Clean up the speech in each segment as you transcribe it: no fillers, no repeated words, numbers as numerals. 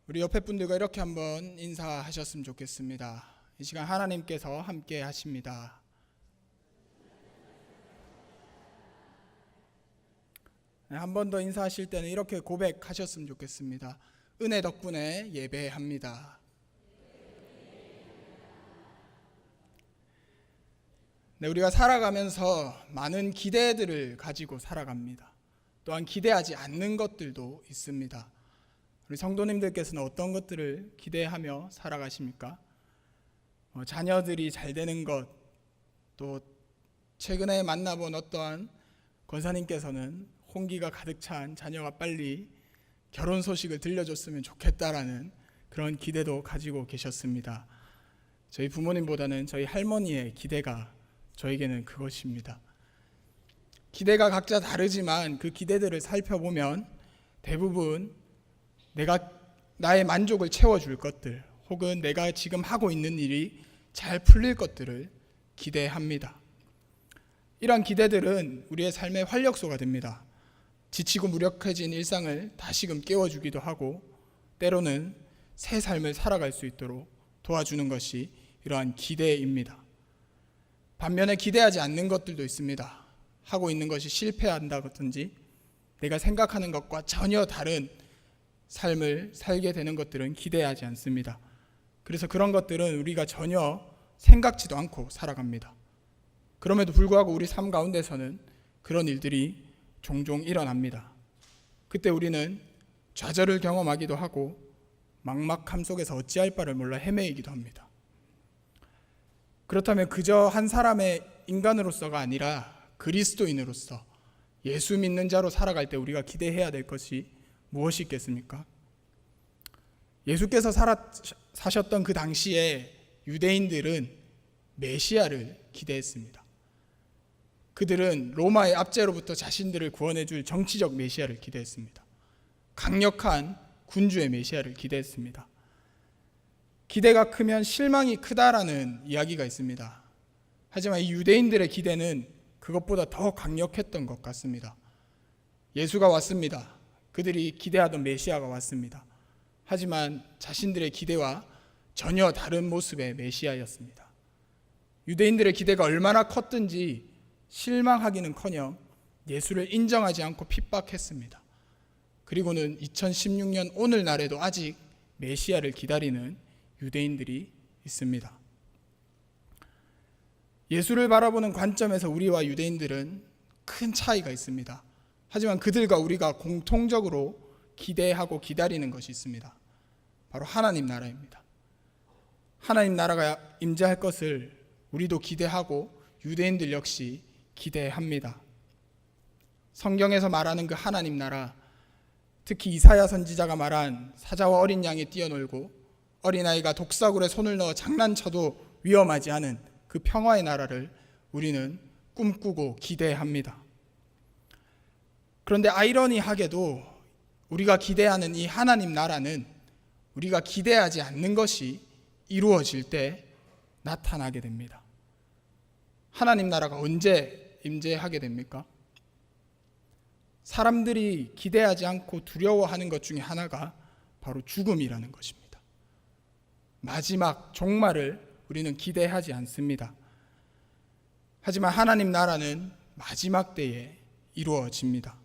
우리 옆에 분들과 이렇게 한번 인사하셨으면 좋겠습니다. 이 시간 하나님께서 함께 하십니다. 한 번 더 인사하실 때는 이렇게 고백하셨으면 좋겠습니다. 은혜 덕분에 예배합니다. 네, 우리가 살아가면서 많은 기대들을 가지고 살아갑니다. 또한 기대하지 않는 것들도 있습니다. 우리 성도님들께서는 어떤 것들을 기대하며 살아가십니까? 자녀들이 잘 되는 것, 또 최근에 만나본 어떠한 권사님께서는 홍기가 가득 찬 자녀가 빨리 결혼 소식을 들려줬으면 좋겠다라는 그런 기대도 가지고 계셨습니다. 저희 부모님보다는 저희 할머니의 기대가 저에게는 그것입니다. 기대가 각자 다르지만 그 기대들을 살펴보면 대부분 나의 만족을 채워줄 것들, 혹은 내가 지금 하고 있는 일이 잘 풀릴 것들을 기대합니다. 이러한 기대들은 우리의 삶의 활력소가 됩니다. 지치고 무력해진 일상을 다시금 깨워주기도 하고, 때로는 새 삶을 살아갈 수 있도록 도와주는 것이 이러한 기대입니다. 반면에 기대하지 않는 것들도 있습니다. 하고 있는 것이 실패한다든지 내가 생각하는 것과 전혀 다른 삶을 살게 되는 것들은 기대하지 않습니다. 그래서 그런 것들은 우리가 전혀 생각지도 않고 살아갑니다. 그럼에도 불구하고 우리 삶 가운데서는 그런 일들이 종종 일어납니다. 그때 우리는 좌절을 경험하기도 하고 막막함 속에서 어찌할 바를 몰라 헤매이기도 합니다. 그렇다면 그저 한 사람의 인간으로서가 아니라 그리스도인으로서 예수 믿는 자로 살아갈 때 우리가 기대해야 될 것이 무엇이 있겠습니까? 예수께서 사셨던 그 당시에 유대인들은 메시아를 기대했습니다. 그들은 로마의 압제로부터 자신들을 구원해 줄 정치적 메시아를 기대했습니다. 강력한 군주의 메시아를 기대했습니다. 기대가 크면 실망이 크다라는 이야기가 있습니다. 하지만 이 유대인들의 기대는 그것보다 더 강력했던 것 같습니다. 예수가 왔습니다. 그들이 기대하던 메시아가 왔습니다. 하지만 자신들의 기대와 전혀 다른 모습의 메시아였습니다. 유대인들의 기대가 얼마나 컸든지 실망하기는커녕 예수를 인정하지 않고 핍박했습니다. 그리고는 2016년 오늘날에도 아직 메시아를 기다리는 유대인들이 있습니다. 예수를 바라보는 관점에서 우리와 유대인들은 큰 차이가 있습니다. 하지만 그들과 우리가 공통적으로 기대하고 기다리는 것이 있습니다. 바로 하나님 나라입니다. 하나님 나라가 임재할 것을 우리도 기대하고 유대인들 역시 기대합니다. 성경에서 말하는 그 하나님 나라, 특히 이사야 선지자가 말한 사자와 어린 양이 뛰어놀고 어린아이가 독사굴에 손을 넣어 장난쳐도 위험하지 않은 그 평화의 나라를 우리는 꿈꾸고 기대합니다. 그런데 아이러니하게도 우리가 기대하는 이 하나님 나라는 우리가 기대하지 않는 것이 이루어질 때 나타나게 됩니다. 하나님 나라가 언제 임재하게 됩니까? 사람들이 기대하지 않고 두려워하는 것 중에 하나가 바로 죽음이라는 것입니다. 마지막 종말을 우리는 기대하지 않습니다. 하지만 하나님 나라는 마지막 때에 이루어집니다.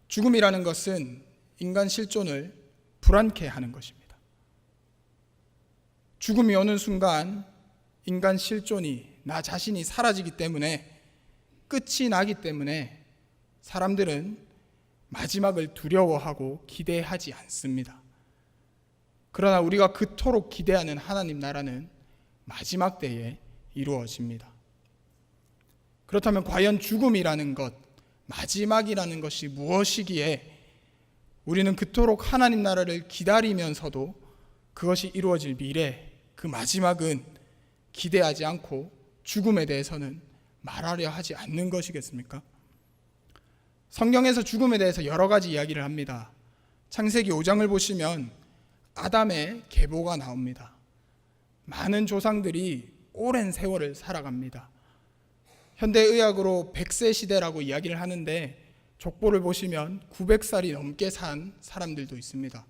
죽음이라는 것은 인간 실존을 불안케 하는 것입니다. 죽음이 오는 순간 인간 실존이, 나 자신이 사라지기 때문에, 끝이 나기 때문에 사람들은 마지막을 두려워하고 기대하지 않습니다. 그러나 우리가 그토록 기대하는 하나님 나라는 마지막 때에 이루어집니다. 그렇다면 과연 죽음이라는 것, 마지막이라는 것이 무엇이기에 우리는 그토록 하나님 나라를 기다리면서도 그것이 이루어질 미래, 그 마지막은 기대하지 않고 죽음에 대해서는 말하려 하지 않는 것이겠습니까? 성경에서 죽음에 대해서 여러 가지 이야기를 합니다. 창세기 5장을 보시면 아담의 계보가 나옵니다. 많은 조상들이 오랜 세월을 살아갑니다. 현대의학으로 100세 시대라고 이야기를 하는데 족보를 보시면 900살이 넘게 산 사람들도 있습니다.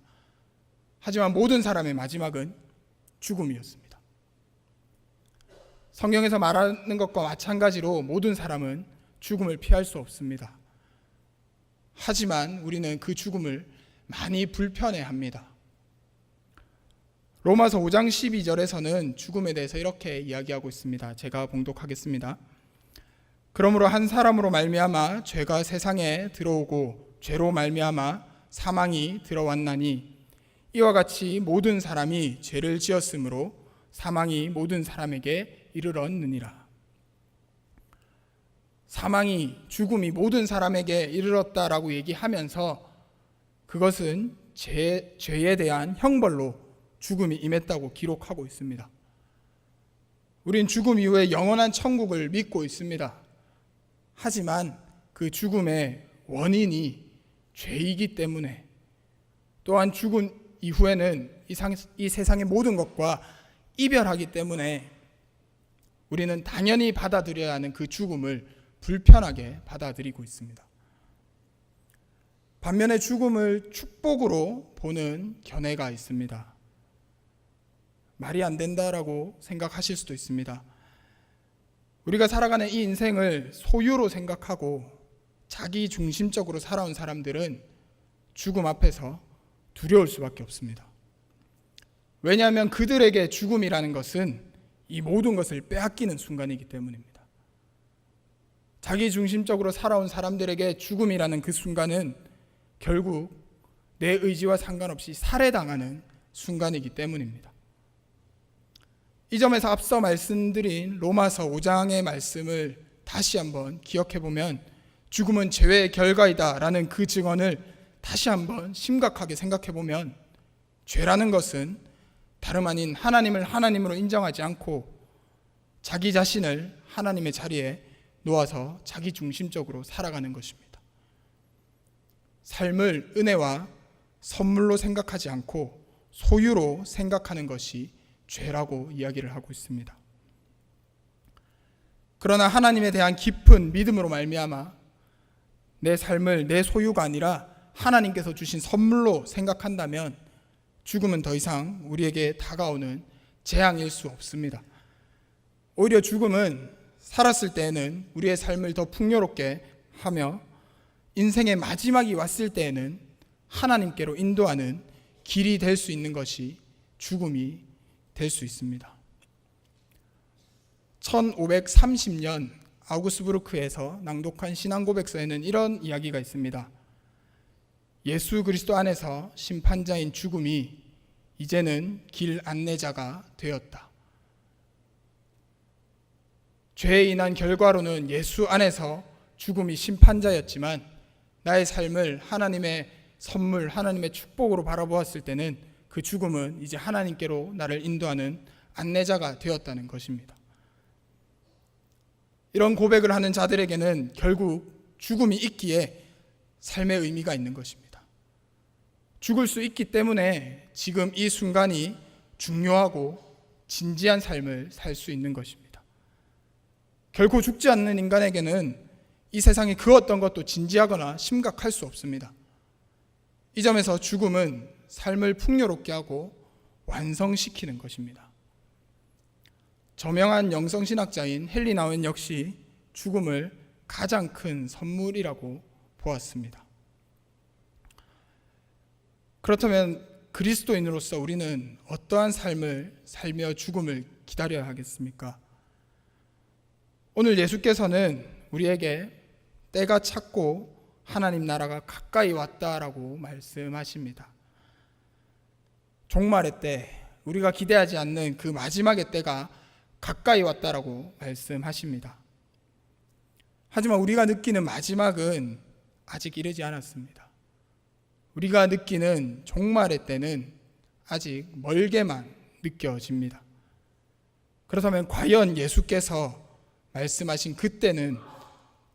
하지만 모든 사람의 마지막은 죽음이었습니다. 성경에서 말하는 것과 마찬가지로 모든 사람은 죽음을 피할 수 없습니다. 하지만 우리는 그 죽음을 많이 불편해합니다. 로마서 5장 12절에서는 죽음에 대해서 이렇게 이야기하고 있습니다. 제가 봉독하겠습니다. 그러므로 한 사람으로 말미암아 죄가 세상에 들어오고 죄로 말미암아 사망이 들어왔나니 이와 같이 모든 사람이 죄를 지었으므로 사망이 모든 사람에게 이르렀느니라. 사망이, 죽음이 모든 사람에게 이르렀다라고 얘기하면서 그것은 죄에 대한 형벌로 죽음이 임했다고 기록하고 있습니다. 우린 죽음 이후에 영원한 천국을 믿고 있습니다. 하지만 그 죽음의 원인이 죄이기 때문에, 또한 죽음 이후에는 이 세상의 모든 것과 이별하기 때문에 우리는 당연히 받아들여야 하는 그 죽음을 불편하게 받아들이고 있습니다. 반면에 죽음을 축복으로 보는 견해가 있습니다. 말이 안 된다라고 생각하실 수도 있습니다. 우리가 살아가는 이 인생을 소유로 생각하고 자기 중심적으로 살아온 사람들은 죽음 앞에서 두려울 수밖에 없습니다. 왜냐하면 그들에게 죽음이라는 것은 이 모든 것을 빼앗기는 순간이기 때문입니다. 자기 중심적으로 살아온 사람들에게 죽음이라는 그 순간은 결국 내 의지와 상관없이 살해당하는 순간이기 때문입니다. 이 점에서 앞서 말씀드린 로마서 5장의 말씀을 다시 한번 기억해 보면 죽음은 죄의 결과이다 라는 그 증언을 다시 한번 심각하게 생각해 보면 죄라는 것은 다름 아닌 하나님을 하나님으로 인정하지 않고 자기 자신을 하나님의 자리에 놓아서 자기 중심적으로 살아가는 것입니다. 삶을 은혜와 선물로 생각하지 않고 소유로 생각하는 것이 죄라고 이야기를 하고 있습니다. 그러나 하나님에 대한 깊은 믿음으로 말미암아 내 삶을 내 소유가 아니라 하나님께서 주신 선물로 생각한다면 죽음은 더 이상 우리에게 다가오는 재앙일 수 없습니다. 오히려 죽음은 살았을 때에는 우리의 삶을 더 풍요롭게 하며 인생의 마지막이 왔을 때에는 하나님께로 인도하는 길이 될 수 있는 것이 죽음이 될 수 있습니다. 1530년 아우구스부르크에서 낭독한 신앙고백서에는 이런 이야기가 있습니다. 예수 그리스도 안에서 심판자인 죽음이 이제는 길 안내자가 되었다. 죄에 인한 결과로는 예수 안에서 죽음이 심판자였지만 나의 삶을 하나님의 선물, 하나님의 축복으로 바라보았을 때는 그 죽음은 이제 하나님께로 나를 인도하는 안내자가 되었다는 것입니다. 이런 고백을 하는 자들에게는 결국 죽음이 있기에 삶의 의미가 있는 것입니다. 죽을 수 있기 때문에 지금 이 순간이 중요하고 진지한 삶을 살 수 있는 것입니다. 결코 죽지 않는 인간에게는 이 세상의 그 어떤 것도 진지하거나 심각할 수 없습니다. 이 점에서 죽음은 삶을 풍요롭게 하고 완성시키는 것입니다. 저명한 영성신학자인 헨리 나우엔 역시 죽음을 가장 큰 선물이라고 보았습니다. 그렇다면 그리스도인으로서 우리는 어떠한 삶을 살며 죽음을 기다려야 하겠습니까? 오늘 예수께서는 우리에게 때가 찼고 하나님 나라가 가까이 왔다라고 말씀하십니다. 종말의 때, 우리가 기대하지 않는 그 마지막의 때가 가까이 왔다라고 말씀하십니다. 하지만 우리가 느끼는 마지막은 아직 이르지 않았습니다. 우리가 느끼는 종말의 때는 아직 멀게만 느껴집니다. 그렇다면 과연 예수께서 말씀하신 그때는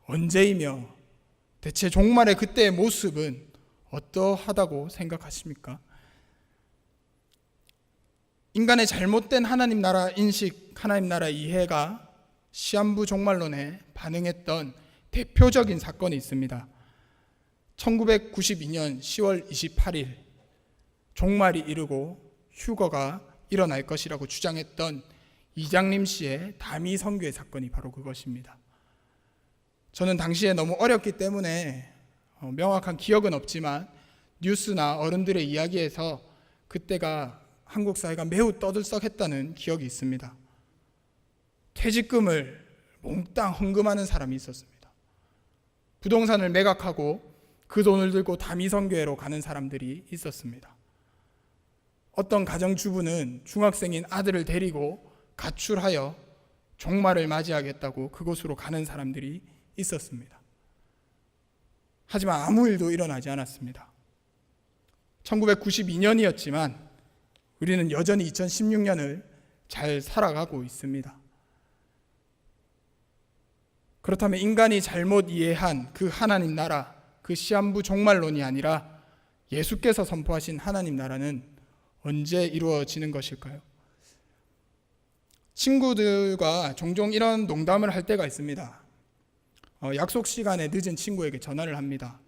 언제이며 대체 종말의 그때의 모습은 어떠하다고 생각하십니까? 인간의 잘못된 하나님 나라 인식, 하나님 나라 이해가 시한부 종말론에 반응했던 대표적인 사건이 있습니다. 1992년 10월 28일 종말이 이르고 휴거가 일어날 것이라고 주장했던 이장림 씨의 다미 선교의 사건이 바로 그것입니다. 저는 당시에 너무 어렸기 때문에 명확한 기억은 없지만 뉴스나 어른들의 이야기에서 그때가 한국 사회가 매우 떠들썩했다는 기억이 있습니다. 퇴직금을 몽땅 헌금하는 사람이 있었습니다. 부동산을 매각하고 그 돈을 들고 다미선교회로 가는 사람들이 있었습니다. 어떤 가정주부는 중학생인 아들을 데리고 가출하여 종말을 맞이하겠다고 그곳으로 가는 사람들이 있었습니다. 하지만 아무 일도 일어나지 않았습니다. 1992년이었지만 우리는 여전히 2016년을 잘 살아가고 있습니다. 그렇다면 인간이 잘못 이해한 그 하나님 나라, 그 시한부 종말론이 아니라 예수께서 선포하신 하나님 나라는 언제 이루어지는 것일까요? 친구들과 종종 이런 농담을 할 때가 있습니다. 약속 시간에 늦은 친구에게 전화를 합니다.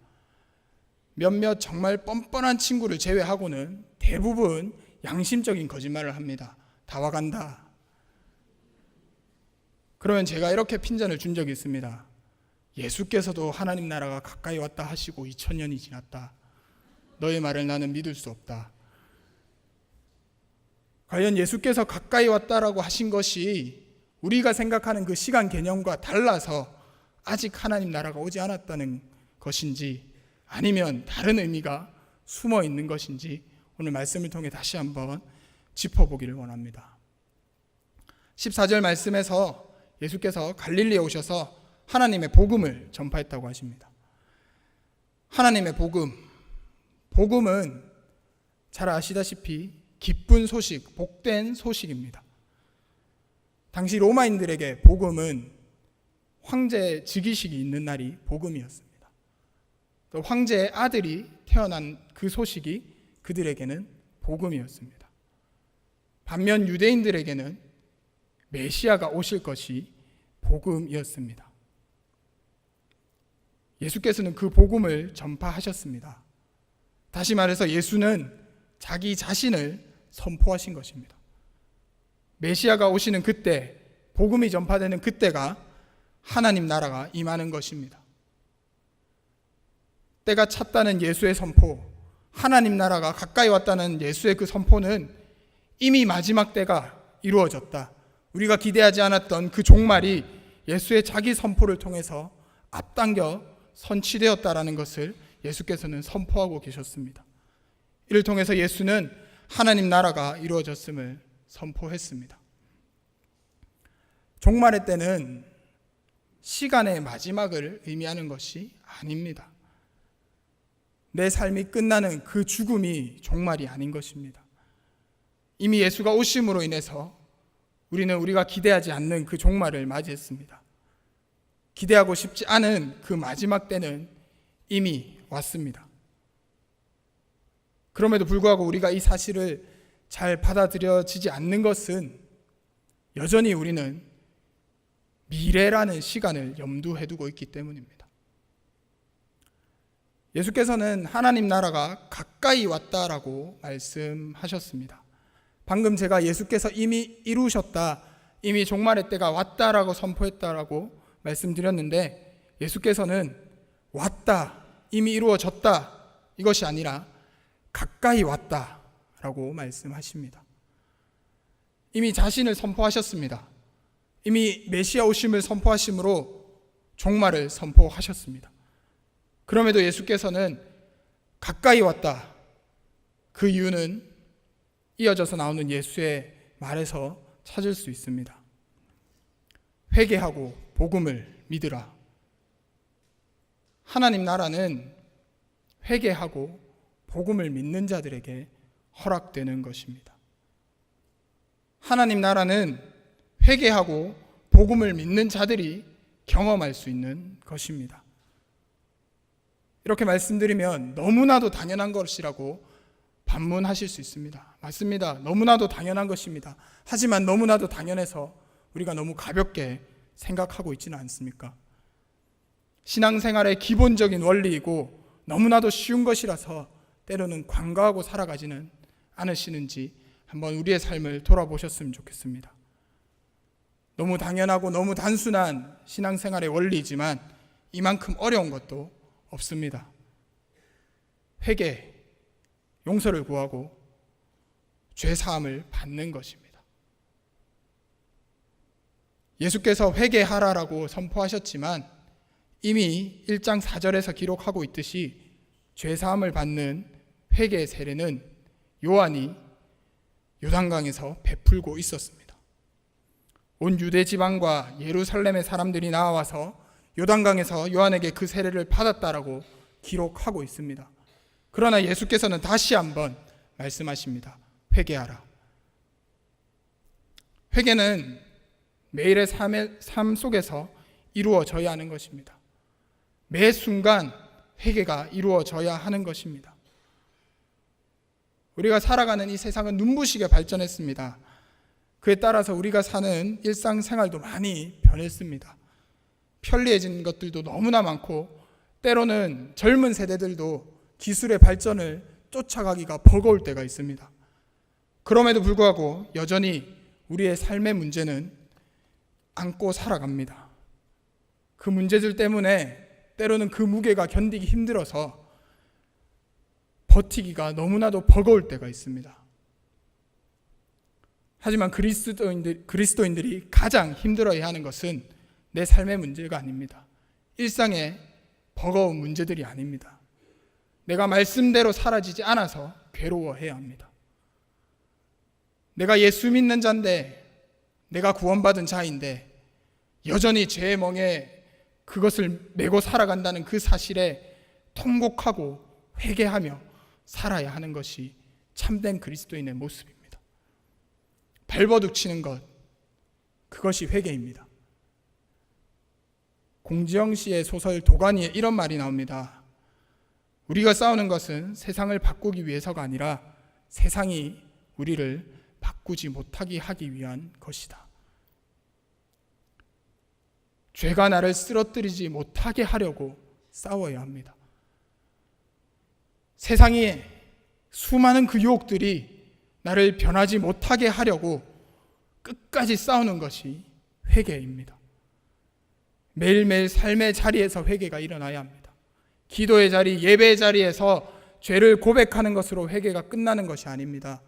몇몇 정말 뻔뻔한 친구를 제외하고는 대부분 양심적인 거짓말을 합니다. 다 와간다. 그러면 제가 이렇게 핀잔을 준 적이 있습니다. 예수께서도 하나님 나라가 가까이 왔다 하시고 2000년이 지났다. 너의 말을 나는 믿을 수 없다. 과연 예수께서 가까이 왔다라고 하신 것이 우리가 생각하는 그 시간 개념과 달라서 아직 하나님 나라가 오지 않았다는 것인지 아니면 다른 의미가 숨어 있는 것인지 오늘 말씀을 통해 다시 한번 짚어보기를 원합니다. 14절 말씀에서 예수께서 갈릴리에 오셔서 하나님의 복음을 전파했다고 하십니다. 하나님의 복음은 잘 아시다시피 기쁜 소식, 복된 소식입니다. 당시 로마인들에게 복음은 황제 즉위식이 있는 날이 복음이었습니다. 또 황제의 아들이 태어난 그 소식이 그들에게는 복음이었습니다. 반면 유대인들에게는 메시아가 오실 것이 복음이었습니다. 예수께서는 그 복음을 전파하셨습니다. 다시 말해서 예수는 자기 자신을 선포하신 것입니다. 메시아가 오시는 그때, 복음이 전파되는 그때가 하나님 나라가 임하는 것입니다. 때가 찼다는 예수의 선포, 하나님 나라가 가까이 왔다는 예수의 그 선포는 이미 마지막 때가 이루어졌다. 우리가 기대하지 않았던 그 종말이 예수의 자기 선포를 통해서 앞당겨 선취되었다라는 것을 예수께서는 선포하고 계셨습니다. 이를 통해서 예수는 하나님 나라가 이루어졌음을 선포했습니다. 종말의 때는 시간의 마지막을 의미하는 것이 아닙니다. 내 삶이 끝나는 그 죽음이 종말이 아닌 것입니다. 이미 예수가 오심으로 인해서 우리는 우리가 기대하지 않는 그 종말을 맞이했습니다. 기대하고 싶지 않은 그 마지막 때는 이미 왔습니다. 그럼에도 불구하고 우리가 이 사실을 잘 받아들여지지 않는 것은 여전히 우리는 미래라는 시간을 염두에 두고 있기 때문입니다. 예수께서는 하나님 나라가 가까이 왔다라고 말씀하셨습니다. 방금 제가 예수께서 이미 이루셨다, 이미 종말의 때가 왔다라고 선포했다라고 말씀드렸는데 예수께서는 왔다, 이미 이루어졌다 이것이 아니라 가까이 왔다라고 말씀하십니다. 이미 자신을 선포하셨습니다. 이미 메시아 오심을 선포하심으로 종말을 선포하셨습니다. 그럼에도 예수께서는 가까이 왔다. 그 이유는 이어져서 나오는 예수의 말에서 찾을 수 있습니다. 회개하고 복음을 믿으라. 하나님 나라는 회개하고 복음을 믿는 자들에게 허락되는 것입니다. 하나님 나라는 회개하고 복음을 믿는 자들이 경험할 수 있는 것입니다. 이렇게 말씀드리면 너무나도 당연한 것이라고 반문하실 수 있습니다. 맞습니다. 너무나도 당연한 것입니다. 하지만 너무나도 당연해서 우리가 너무 가볍게 생각하고 있지는 않습니까? 신앙생활의 기본적인 원리이고 너무나도 쉬운 것이라서 때로는 관과하고 살아가지는 않으시는지 한번 우리의 삶을 돌아보셨으면 좋겠습니다. 너무 당연하고 너무 단순한 신앙생활의 원리지만 이만큼 어려운 것도 없습니다. 회개, 용서를 구하고 죄 사함을 받는 것입니다. 예수께서 회개하라라고 선포하셨지만 이미 1장 4절에서 기록하고 있듯이 죄 사함을 받는 회개의 세례는 요한이 요단강에서 베풀고 있었습니다. 온 유대 지방과 예루살렘의 사람들이 나와서 요단강에서 요한에게 그 세례를 받았다라고 기록하고 있습니다. 그러나 예수께서는 다시 한번 말씀하십니다. 회개하라. 회개는 매일의 삶 속에서 이루어져야 하는 것입니다. 매 순간 회개가 이루어져야 하는 것입니다. 우리가 살아가는 이 세상은 눈부시게 발전했습니다. 그에 따라서 우리가 사는 일상생활도 많이 변했습니다. 편리해진 것들도 너무나 많고 때로는 젊은 세대들도 기술의 발전을 쫓아가기가 버거울 때가 있습니다. 그럼에도 불구하고 여전히 우리의 삶의 문제는 안고 살아갑니다. 그 문제들 때문에 때로는 그 무게가 견디기 힘들어서 버티기가 너무나도 버거울 때가 있습니다. 하지만 그리스도인들이 가장 힘들어야 하는 것은 내 삶의 문제가 아닙니다. 일상의 버거운 문제들이 아닙니다. 내가 말씀대로 사라지지 않아서 괴로워해야 합니다. 내가 예수 믿는 자인데, 내가 구원받은 자인데 여전히 죄의 멍에 그것을 메고 살아간다는 그 사실에 통곡하고 회개하며 살아야 하는 것이 참된 그리스도인의 모습입니다. 발버둥 치는 것, 그것이 회개입니다. 공지영 씨의 소설 도가니에 이런 말이 나옵니다. 우리가 싸우는 것은 세상을 바꾸기 위해서가 아니라 세상이 우리를 바꾸지 못하게 하기 위한 것이다. 죄가 나를 쓰러뜨리지 못하게 하려고 싸워야 합니다. 세상의 수많은 그 유혹들이 나를 변하지 못하게 하려고 끝까지 싸우는 것이 회개입니다. 매일매일 삶의 자리에서 회개가 일어나야 합니다. 기도의 자리, 예배의 자리에서 죄를 고백하는 것으로 회개가 끝나는 것이 아닙니다.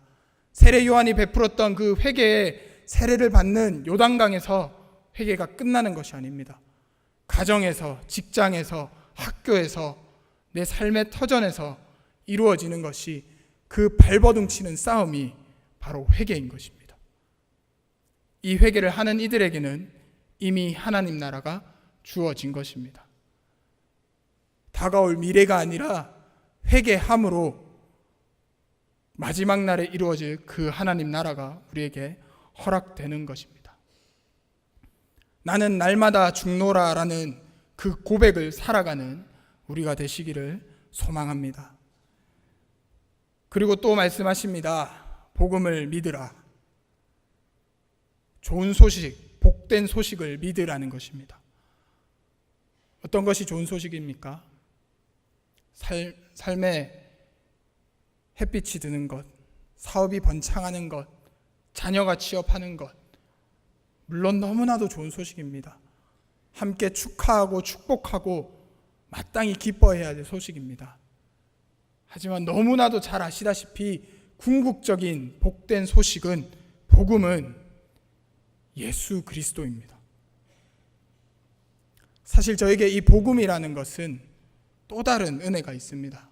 세례 요한이 베풀었던 그 회개의 세례를 받는 요단강에서 회개가 끝나는 것이 아닙니다. 가정에서, 직장에서, 학교에서, 내 삶의 터전에서 이루어지는 것이 그 발버둥 치는 싸움이 바로 회개인 것입니다. 이 회개를 하는 이들에게는 이미 하나님 나라가 주어진 것입니다. 다가올 미래가 아니라 회개함으로 마지막 날에 이루어질 그 하나님 나라가 우리에게 허락되는 것입니다. 나는 날마다 죽노라라는 그 고백을 살아가는 우리가 되시기를 소망합니다. 그리고 또 말씀하십니다. 복음을 믿으라. 좋은 소식, 복된 소식을 믿으라는 것입니다. 어떤 것이 좋은 소식입니까? 삶에 햇빛이 드는 것, 사업이 번창하는 것, 자녀가 취업하는 것, 물론 너무나도 좋은 소식입니다. 함께 축하하고 축복하고 마땅히 기뻐해야 될 소식입니다. 하지만 너무나도 잘 아시다시피 궁극적인 복된 소식은, 복음은 예수 그리스도입니다. 사실 저에게 이 복음이라는 것은 또 다른 은혜가 있습니다.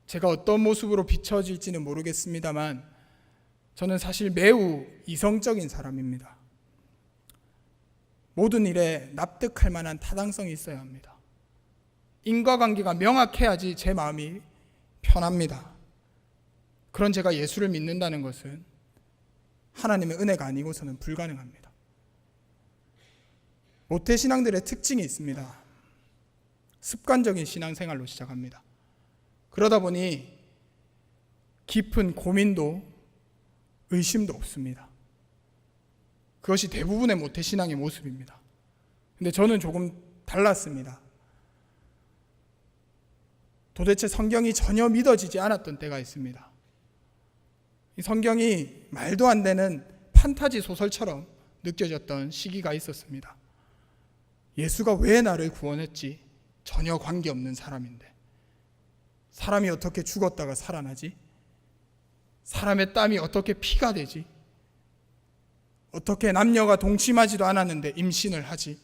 제가 어떤 모습으로 비춰질지는 모르겠습니다만 저는 사실 매우 이성적인 사람입니다. 모든 일에 납득할 만한 타당성이 있어야 합니다. 인과관계가 명확해야지 제 마음이 편합니다. 그런 제가 예수를 믿는다는 것은 하나님의 은혜가 아니고서는 불가능합니다. 모태신앙들의 특징이 있습니다. 습관적인 신앙생활로 시작합니다. 그러다 보니 깊은 고민도 의심도 없습니다. 그것이 대부분의 모태신앙의 모습입니다. 근데 저는 조금 달랐습니다. 도대체 성경이 전혀 믿어지지 않았던 때가 있습니다. 이 성경이 말도 안 되는 판타지 소설처럼 느껴졌던 시기가 있었습니다. 예수가 왜 나를 구원했지? 전혀 관계없는 사람인데. 사람이 어떻게 죽었다가 살아나지? 사람의 땀이 어떻게 피가 되지? 어떻게 남녀가 동침하지도 않았는데 임신을 하지?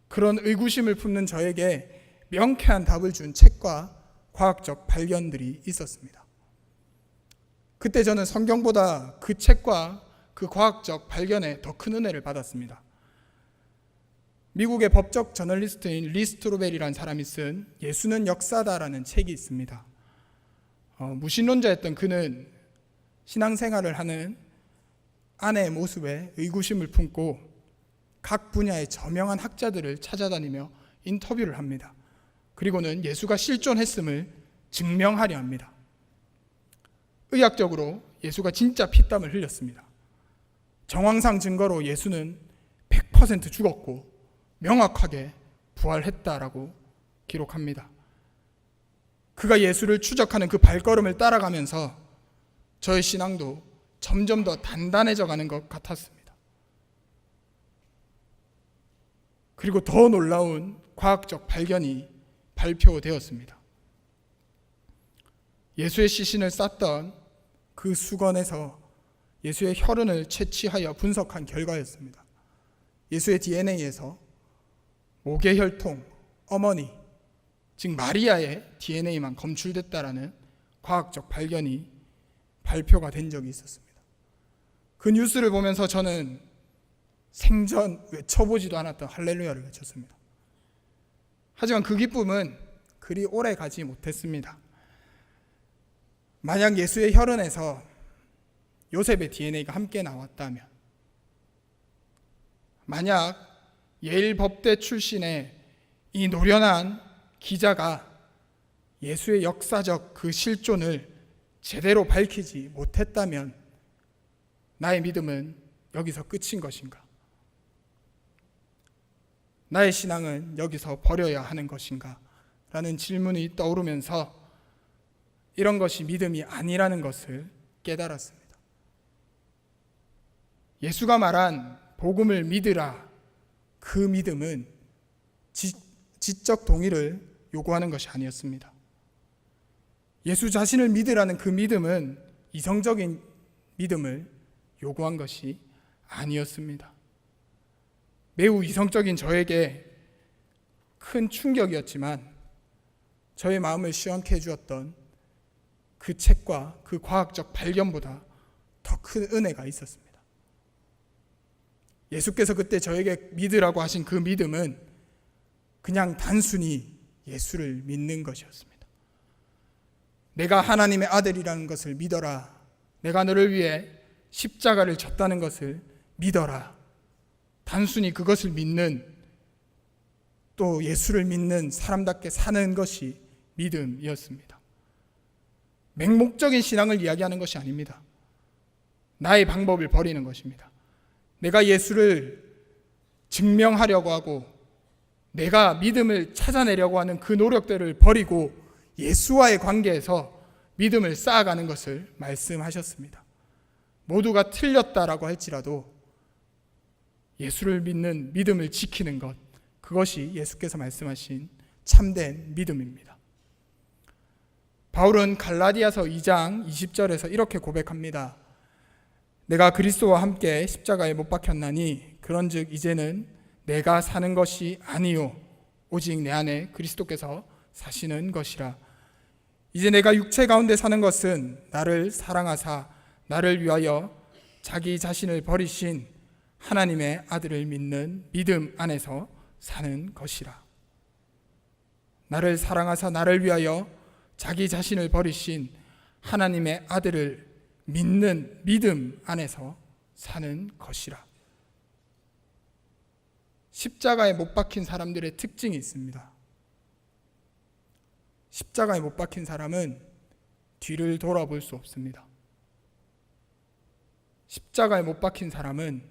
그런 의구심을 품는 저에게 명쾌한 답을 준 책과 과학적 발견들이 있었습니다. 그때 저는 성경보다 그 책과 그 과학적 발견에 더 큰 은혜를 받았습니다. 미국의 법적 저널리스트인 리 스트로벨이라는 사람이 쓴 예수는 역사다라는 책이 있습니다. 무신론자였던 그는 신앙생활을 하는 아내의 모습에 의구심을 품고 각 분야의 저명한 학자들을 찾아다니며 인터뷰를 합니다. 그리고는 예수가 실존했음을 증명하려 합니다. 의학적으로 예수가 진짜 피땀을 흘렸습니다. 정황상 증거로 예수는 100% 죽었고 명확하게 부활했다라고 기록합니다. 그가 예수를 추적하는 그 발걸음을 따라가면서 저의 신앙도 점점 더 단단해져 가는 것 같았습니다. 그리고 더 놀라운 과학적 발견이 발표되었습니다. 예수의 시신을 쌌던 그 수건에서 예수의 혈흔을 채취하여 분석한 결과였습니다. 예수의 DNA에서 모계혈통, 어머니, 즉 마리아의 DNA만 검출됐다라는 과학적 발견이 발표가 된 적이 있었습니다. 그 뉴스를 보면서 저는 생전 외쳐보지도 않았던 할렐루야를 외쳤습니다. 하지만 그 기쁨은 그리 오래 가지 못했습니다. 만약 예수의 혈흔에서 요셉의 DNA가 함께 나왔다면, 만약 예일 법대 출신의 이 노련한 기자가 예수의 역사적 그 실존을 제대로 밝히지 못했다면 나의 믿음은 여기서 끝인 것인가? 나의 신앙은 여기서 버려야 하는 것인가? 라는 질문이 떠오르면서 이런 것이 믿음이 아니라는 것을 깨달았습니다. 예수가 말한 복음을 믿으라, 그 믿음은 지적 동의를 요구하는 것이 아니었습니다. 예수 자신을 믿으라는 그 믿음은 이성적인 믿음을 요구한 것이 아니었습니다. 매우 이성적인 저에게 큰 충격이었지만 저의 마음을 시원케 해주었던 그 책과 그 과학적 발견보다 더 큰 은혜가 있었습니다. 예수께서 그때 저에게 믿으라고 하신 그 믿음은 그냥 단순히 예수를 믿는 것이었습니다. 내가 하나님의 아들이라는 것을 믿어라. 내가 너를 위해 십자가를 졌다는 것을 믿어라. 단순히 그것을 믿는, 또 예수를 믿는 사람답게 사는 것이 믿음이었습니다. 맹목적인 신앙을 이야기하는 것이 아닙니다. 나의 방법을 버리는 것입니다. 내가 예수를 증명하려고 하고 내가 믿음을 찾아내려고 하는 그 노력들을 버리고 예수와의 관계에서 믿음을 쌓아가는 것을 말씀하셨습니다. 모두가 틀렸다라고 할지라도 예수를 믿는 믿음을 지키는 것, 그것이 예수께서 말씀하신 참된 믿음입니다. 바울은 갈라디아서 2장 20절에서 이렇게 고백합니다. 내가 그리스도와 함께 십자가에 못 박혔나니 그런즉 이제는 내가 사는 것이 아니요 오직 내 안에 그리스도께서 사시는 것이라. 이제 내가 육체 가운데 사는 것은 나를 사랑하사 나를 위하여 자기 자신을 버리신 하나님의 아들을 믿는 믿음 안에서 사는 것이라. 나를 사랑하사 나를 위하여 자기 자신을 버리신 하나님의 아들을 믿는 믿음 안에서 사는 것이라. 십자가에 못 박힌 사람들의 특징이 있습니다. 십자가에 못 박힌 사람은 뒤를 돌아볼 수 없습니다. 십자가에 못 박힌 사람은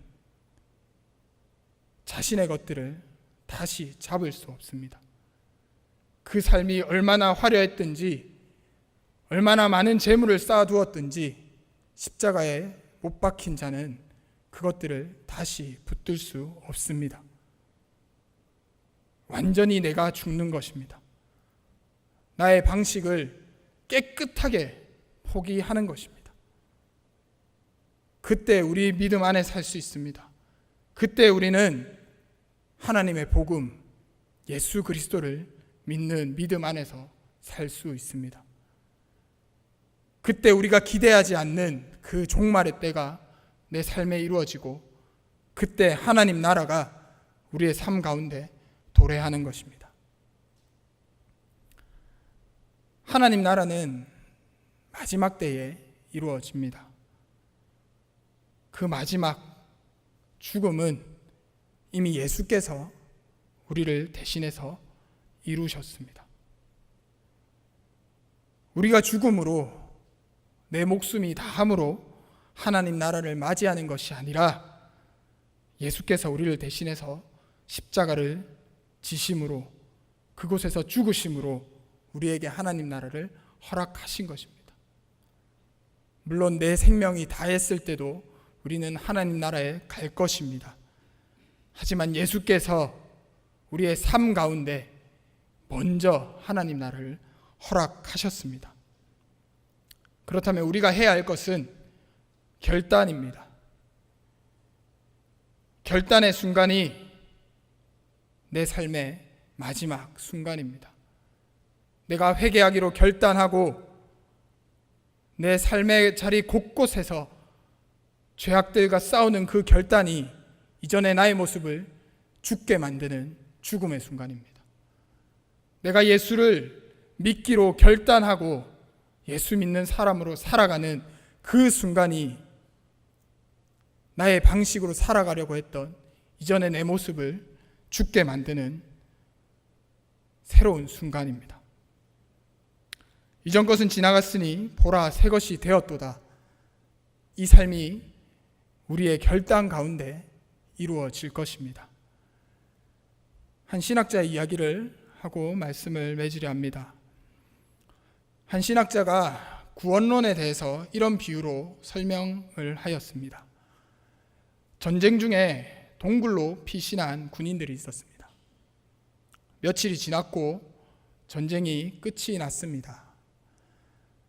자신의 것들을 다시 잡을 수 없습니다. 그 삶이 얼마나 화려했든지, 얼마나 많은 재물을 쌓아두었든지, 십자가에 못 박힌 자는 그것들을 다시 붙들 수 없습니다. 완전히 내가 죽는 것입니다. 나의 방식을 깨끗하게 포기하는 것입니다. 그때 우리 믿음 안에 살 수 있습니다. 그때 우리는 하나님의 복음, 예수 그리스도를 믿는 믿음 안에서 살 수 있습니다. 그때 우리가 기대하지 않는 그 종말의 때가 내 삶에 이루어지고 그때 하나님 나라가 우리의 삶 가운데 도래하는 것입니다. 하나님 나라는 마지막 때에 이루어집니다. 그 마지막 죽음은 이미 예수께서 우리를 대신해서 이루셨습니다. 우리가 죽음으로 내 목숨이 다함으로 하나님 나라를 맞이하는 것이 아니라 예수께서 우리를 대신해서 십자가를 지심으로 그곳에서 죽으심으로 우리에게 하나님 나라를 허락하신 것입니다. 물론 내 생명이 다했을 때도 우리는 하나님 나라에 갈 것입니다. 하지만 예수께서 우리의 삶 가운데 먼저 하나님 나라를 허락하셨습니다. 그렇다면 우리가 해야 할 것은 결단입니다. 결단의 순간이 내 삶의 마지막 순간입니다. 내가 회개하기로 결단하고 내 삶의 자리 곳곳에서 죄악들과 싸우는 그 결단이 이전의 나의 모습을 죽게 만드는 죽음의 순간입니다. 내가 예수를 믿기로 결단하고 예수 믿는 사람으로 살아가는 그 순간이 나의 방식으로 살아가려고 했던 이전의 내 모습을 죽게 만드는 새로운 순간입니다. 이전 것은 지나갔으니 보라 새 것이 되었도다. 이 삶이 우리의 결단 가운데 이루어질 것입니다. 한 신학자의 이야기를 하고 말씀을 맺으려 합니다. 한 신학자가 구원론에 대해서 이런 비유로 설명을 하였습니다. 전쟁 중에 동굴로 피신한 군인들이 있었습니다. 며칠이 지났고 전쟁이 끝이 났습니다.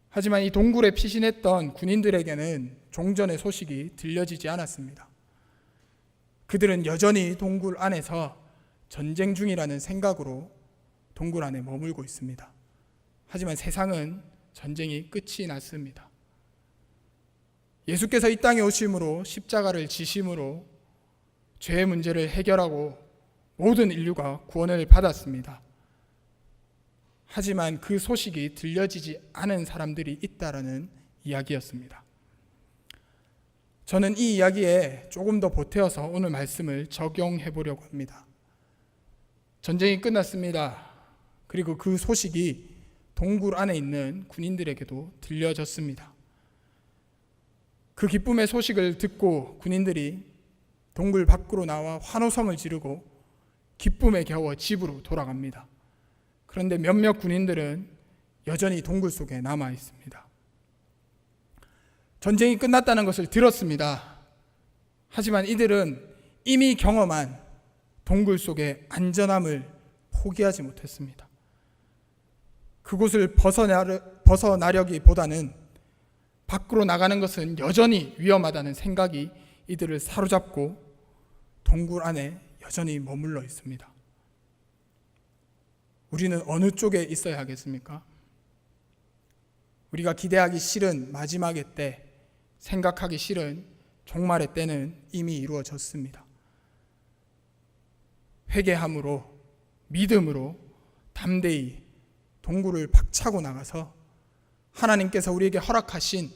하지만 이 동굴에 피신했던 군인들에게는 종전의 소식이 들려지지 않았습니다. 그들은 여전히 동굴 안에서 전쟁 중이라는 생각으로 동굴 안에 머물고 있습니다. 하지만 세상은 전쟁이 끝이 났습니다. 예수께서 이 땅에 오심으로 십자가를 지심으로 죄의 문제를 해결하고 모든 인류가 구원을 받았습니다. 하지만 그 소식이 들려지지 않은 사람들이 있다라는 이야기였습니다. 저는 이 이야기에 조금 더 보태어서 오늘 말씀을 적용해 보려고 합니다. 전쟁이 끝났습니다. 그리고 그 소식이 동굴 안에 있는 군인들에게도 들려졌습니다. 그 기쁨의 소식을 듣고 군인들이 동굴 밖으로 나와 환호성을 지르고 기쁨에 겨워 집으로 돌아갑니다. 그런데 몇몇 군인들은 여전히 동굴 속에 남아 있습니다. 전쟁이 끝났다는 것을 들었습니다. 하지만 이들은 이미 경험한 동굴 속의 안전함을 포기하지 못했습니다. 그곳을 벗어나려기보다는 밖으로 나가는 것은 여전히 위험하다는 생각이 이들을 사로잡고 동굴 안에 여전히 머물러 있습니다. 우리는 어느 쪽에 있어야 하겠습니까? 우리가 기대하기 싫은 마지막의 때, 생각하기 싫은 종말의 때는 이미 이루어졌습니다. 회개함으로, 믿음으로 담대히 동굴을 박차고 나가서 하나님께서 우리에게 허락하신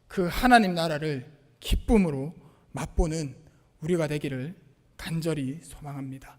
그 하나님 나라를 기쁨으로 맛보는 우리가 되기를 간절히 소망합니다.